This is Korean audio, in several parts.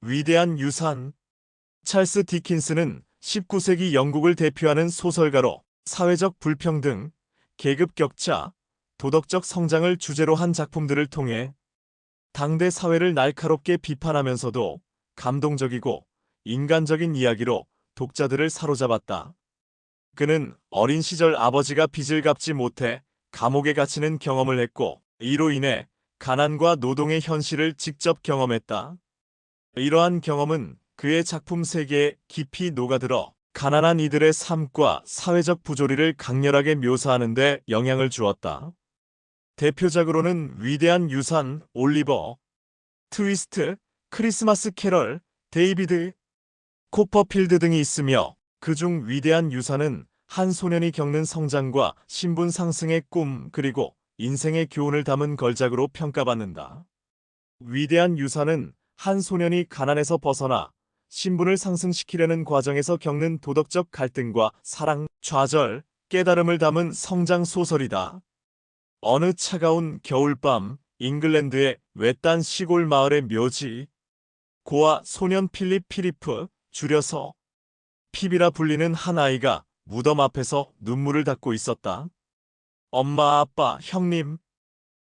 위대한 유산. 찰스 디킨스는 19세기 영국을 대표하는 소설가로 사회적 불평등, 계급 격차, 도덕적 성장을 주제로 한 작품들을 통해 당대 사회를 날카롭게 비판하면서도 감동적이고 인간적인 이야기로 독자들을 사로잡았다. 그는 어린 시절 아버지가 빚을 갚지 못해 감옥에 갇히는 경험을 했고, 이로 인해 가난과 노동의 현실을 직접 경험했다. 이러한 경험은 그의 작품 세계에 깊이 녹아들어 가난한 이들의 삶과 사회적 부조리를 강렬하게 묘사하는 데 영향을 주었다. 대표작으로는 위대한 유산, 올리버 트위스트, 크리스마스 캐럴, 데이비드 코퍼필드 등이 있으며, 그중 위대한 유산은 한 소년이 겪는 성장과 신분 상승의 꿈, 그리고 인생의 교훈을 담은 걸작으로 평가받는다. 위대한 유산은 한 소년이 가난에서 벗어나 신분을 상승시키려는 과정에서 겪는 도덕적 갈등과 사랑, 좌절, 깨달음을 담은 성장 소설이다. 어느 차가운 겨울밤, 잉글랜드의 외딴 시골 마을의 묘지. 고아 소년 필립 피리프, 줄여서 핍이라 불리는 한 아이가 무덤 앞에서 눈물을 닦고 있었다. 엄마, 아빠, 형님.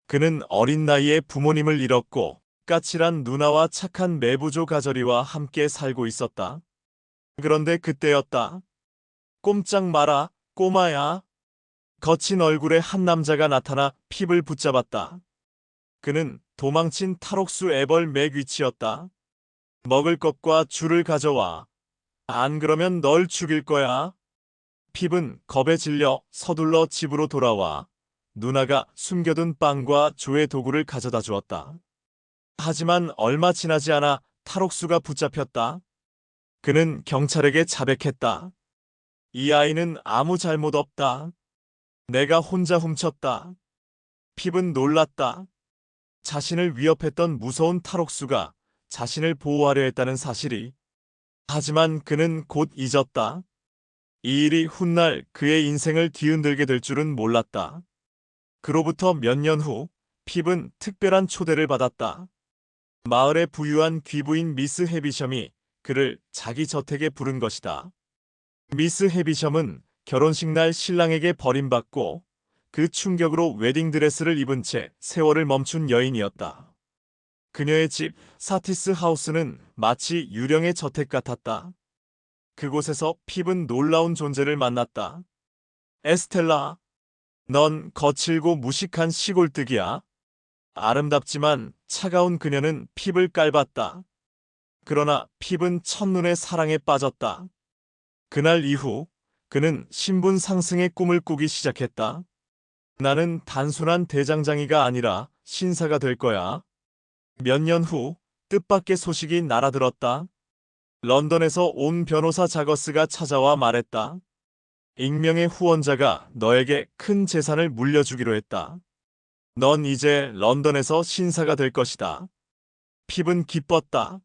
그는 어린 나이에 부모님을 잃었고 까칠한 누나와 착한 매부조 가저리와 함께 살고 있었다. 그런데 그때였다. 꼼짝 마라, 꼬마야. 거친 얼굴의 한 남자가 나타나 핍을 붙잡았다. 그는 도망친 탈옥수 애벌 맥위치였다. 먹을 것과 줄을 가져와. 안 그러면 널 죽일 거야. 핍은 겁에 질려 서둘러 집으로 돌아와 누나가 숨겨둔 빵과 조의 도구를 가져다 주었다. 하지만 얼마 지나지 않아 탈옥수가 붙잡혔다. 그는 경찰에게 자백했다. 이 아이는 아무 잘못 없다. 내가 혼자 훔쳤다. 핍은 놀랐다. 자신을 위협했던 무서운 탈옥수가 자신을 보호하려 했다는 사실이. 하지만 그는 곧 잊었다. 이 일이 훗날 그의 인생을 뒤흔들게 될 줄은 몰랐다. 그로부터 몇 년 후, 핍은 특별한 초대를 받았다. 마을의 부유한 귀부인 미스 해비섬이 그를 자기 저택에 부른 것이다. 미스 해비섬은 결혼식 날 신랑에게 버림받고 그 충격으로 웨딩드레스를 입은 채 세월을 멈춘 여인이었다. 그녀의 집, 사티스 하우스는 마치 유령의 저택 같았다. 그곳에서 핍은 놀라운 존재를 만났다. 에스텔라, 넌 거칠고 무식한 시골뜨기야. 아름답지만 차가운 그녀는 핍을 깔봤다. 그러나 핍은 첫눈에 사랑에 빠졌다. 그날 이후 그는 신분 상승의 꿈을 꾸기 시작했다. 나는 단순한 대장장이가 아니라 신사가 될 거야. 몇 년 후 뜻밖의 소식이 날아들었다. 런던에서 온 변호사 자거스가 찾아와 말했다. 익명의 후원자가 너에게 큰 재산을 물려주기로 했다. 넌 이제 런던에서 신사가 될 것이다. 핍은 기뻤다.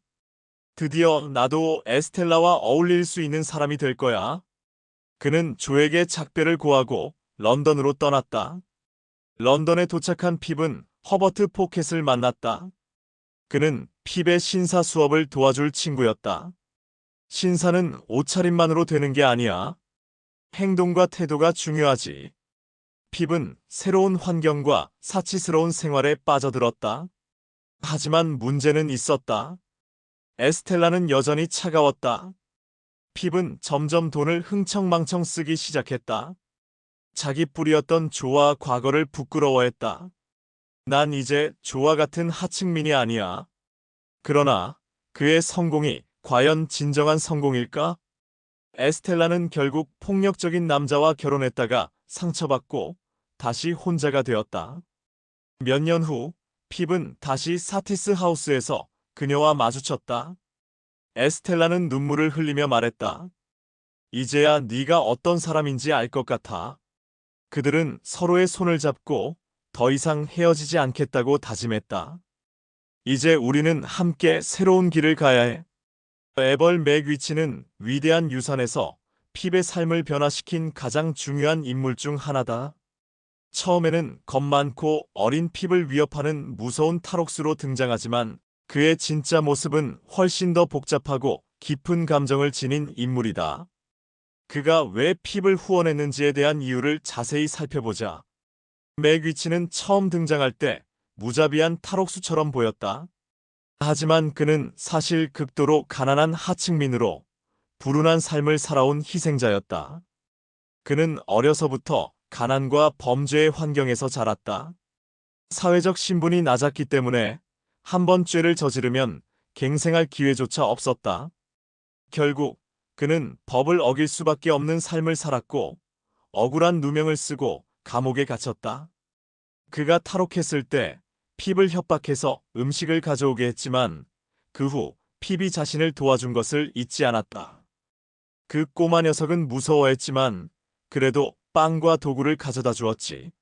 드디어 나도 에스텔라와 어울릴 수 있는 사람이 될 거야. 그는 조에게 작별을 고하고 런던으로 떠났다. 런던에 도착한 핍은 허버트 포켓을 만났다. 그는 핍의 신사 수업을 도와줄 친구였다. 신사는 옷차림만으로 되는 게 아니야. 행동과 태도가 중요하지. 핍은 새로운 환경과 사치스러운 생활에 빠져들었다. 하지만 문제는 있었다. 에스텔라는 여전히 차가웠다. 핍은 점점 돈을 흥청망청 쓰기 시작했다. 자기 뿌리였던 조와 과거를 부끄러워했다. 난 이제 조와 같은 하층민이 아니야. 그러나 그의 성공이 과연 진정한 성공일까? 에스텔라는 결국 폭력적인 남자와 결혼했다가 상처받고 다시 혼자가 되었다. 몇 년 후, 핍은 다시 사티스 하우스에서 그녀와 마주쳤다. 에스텔라는 눈물을 흘리며 말했다. 이제야 네가 어떤 사람인지 알 것 같아. 그들은 서로의 손을 잡고 더 이상 헤어지지 않겠다고 다짐했다. 이제 우리는 함께 새로운 길을 가야 해. 애벌 맥위치는 위대한 유산에서 핍의 삶을 변화시킨 가장 중요한 인물 중 하나다. 처음에는 겁 많고 어린 핍을 위협하는 무서운 탈옥수로 등장하지만 그의 진짜 모습은 훨씬 더 복잡하고 깊은 감정을 지닌 인물이다. 그가 왜 핍을 후원했는지에 대한 이유를 자세히 살펴보자. 맥위치는 처음 등장할 때 무자비한 탈옥수처럼 보였다. 하지만 그는 사실 극도로 가난한 하층민으로 불운한 삶을 살아온 희생자였다. 그는 어려서부터 가난과 범죄의 환경에서 자랐다. 사회적 신분이 낮았기 때문에 한 번 죄를 저지르면 갱생할 기회조차 없었다. 결국 그는 법을 어길 수밖에 없는 삶을 살았고 억울한 누명을 쓰고 감옥에 갇혔다. 그가 탈옥했을 때 핍을 협박해서 음식을 가져오게 했지만 그 후 핍이 자신을 도와준 것을 잊지 않았다. 그 꼬마 녀석은 무서워했지만 그래도 빵과 도구를 가져다 주었지.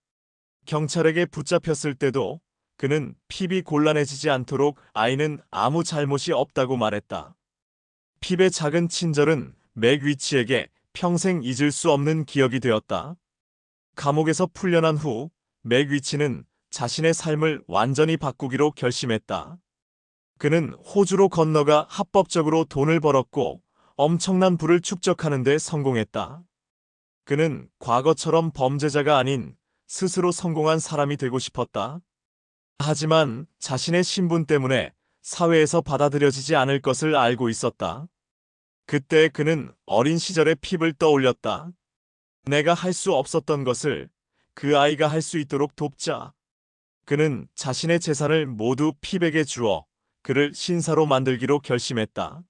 경찰에게 붙잡혔을 때도 그는 핍이 곤란해지지 않도록 아이는 아무 잘못이 없다고 말했다. 핍의 작은 친절은 맥위치에게 평생 잊을 수 없는 기억이 되었다. 감옥에서 풀려난 후 맥위치는 자신의 삶을 완전히 바꾸기로 결심했다. 그는 호주로 건너가 합법적으로 돈을 벌었고 엄청난 부를 축적하는 데 성공했다. 그는 과거처럼 범죄자가 아닌 스스로 성공한 사람이 되고 싶었다. 하지만 자신의 신분 때문에 사회에서 받아들여지지 않을 것을 알고 있었다. 그때 그는 어린 시절의 핍을 떠올렸다. 내가 할 수 없었던 것을 그 아이가 할 수 있도록 돕자. 그는 자신의 재산을 모두 핍에게 주어 그를 신사로 만들기로 결심했다.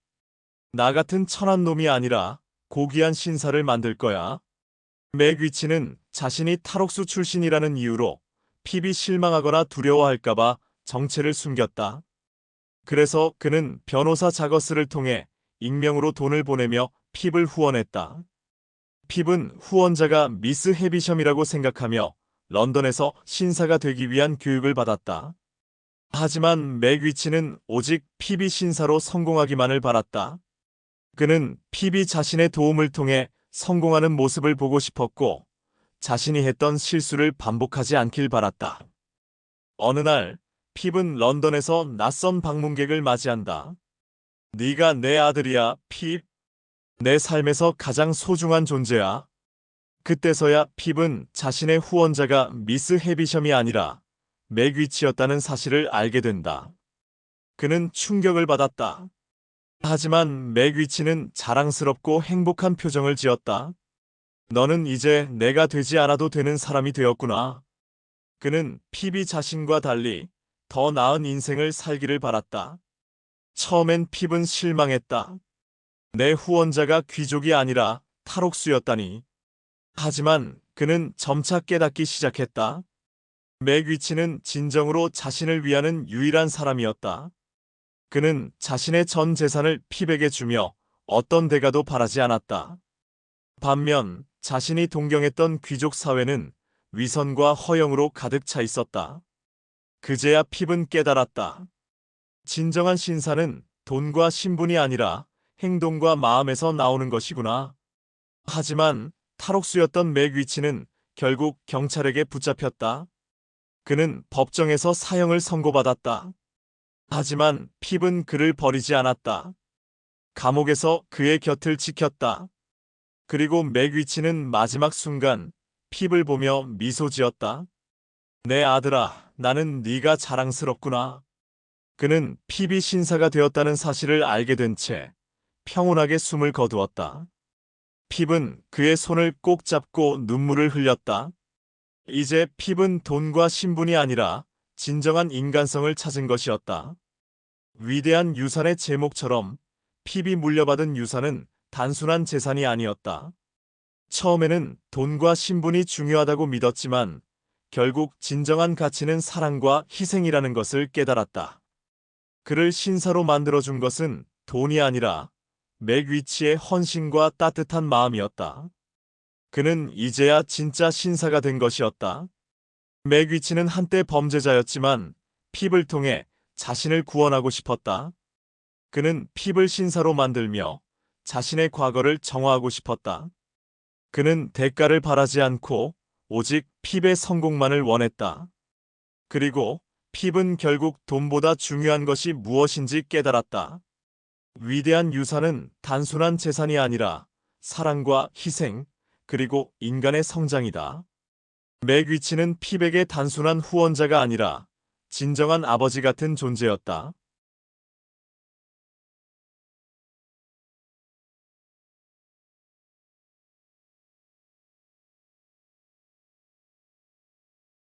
나 같은 천한 놈이 아니라 고귀한 신사를 만들 거야. 맥위치는 자신이 탈옥수 출신이라는 이유로 핍이 실망하거나 두려워할까봐 정체를 숨겼다. 그래서 그는 변호사 자거스를 통해 익명으로 돈을 보내며 핍을 후원했다. 핍은 후원자가 미스 헤비섬이라고 생각하며 런던에서 신사가 되기 위한 교육을 받았다. 하지만 맥위치는 오직 핍이 신사로 성공하기만을 바랐다. 그는 핍이 자신의 도움을 통해 성공하는 모습을 보고 싶었고 자신이 했던 실수를 반복하지 않길 바랐다. 어느 날 핍은 런던에서 낯선 방문객을 맞이한다. 네가 내 아들이야, 핍. 내 삶에서 가장 소중한 존재야. 그때서야 핍은 자신의 후원자가 미스 헤비섬이 아니라 맥위치였다는 사실을 알게 된다. 그는 충격을 받았다. 하지만 맥위치는 자랑스럽고 행복한 표정을 지었다. 너는 이제 내가 되지 않아도 되는 사람이 되었구나. 그는 핍이 자신과 달리 더 나은 인생을 살기를 바랐다. 처음엔 핍은 실망했다. 내 후원자가 귀족이 아니라 탈옥수였다니. 하지만 그는 점차 깨닫기 시작했다. 맥위치는 진정으로 자신을 위하는 유일한 사람이었다. 그는 자신의 전 재산을 핍에게 주며 어떤 대가도 바라지 않았다. 반면 자신이 동경했던 귀족 사회는 위선과 허영으로 가득 차 있었다. 그제야 핍은 깨달았다. 진정한 신사는 돈과 신분이 아니라 행동과 마음에서 나오는 것이구나. 하지만 탈옥수였던 맥위치는 결국 경찰에게 붙잡혔다. 그는 법정에서 사형을 선고받았다. 하지만 핍은 그를 버리지 않았다. 감옥에서 그의 곁을 지켰다. 그리고 맥위치는 마지막 순간 핍을 보며 미소 지었다. 내 아들아, 나는 네가 자랑스럽구나. 그는 핍이 신사가 되었다는 사실을 알게 된 채 평온하게 숨을 거두었다. 핍은 그의 손을 꼭 잡고 눈물을 흘렸다. 이제 핍은 돈과 신분이 아니라 진정한 인간성을 찾은 것이었다. 위대한 유산의 제목처럼 핍이 물려받은 유산은 단순한 재산이 아니었다. 처음에는 돈과 신분이 중요하다고 믿었지만 결국 진정한 가치는 사랑과 희생이라는 것을 깨달았다. 그를 신사로 만들어준 것은 돈이 아니라 맥위치의 헌신과 따뜻한 마음이었다. 그는 이제야 진짜 신사가 된 것이었다. 맥위치는 한때 범죄자였지만 핍을 통해 자신을 구원하고 싶었다. 그는 핍을 신사로 만들며 자신의 과거를 정화하고 싶었다. 그는 대가를 바라지 않고 오직 핍의 성공만을 원했다. 그리고 핍은 결국 돈보다 중요한 것이 무엇인지 깨달았다. 위대한 유산은 단순한 재산이 아니라 사랑과 희생, 그리고 인간의 성장이다. 맥위치는 핍에게 단순한 후원자가 아니라 진정한 아버지 같은 존재였다.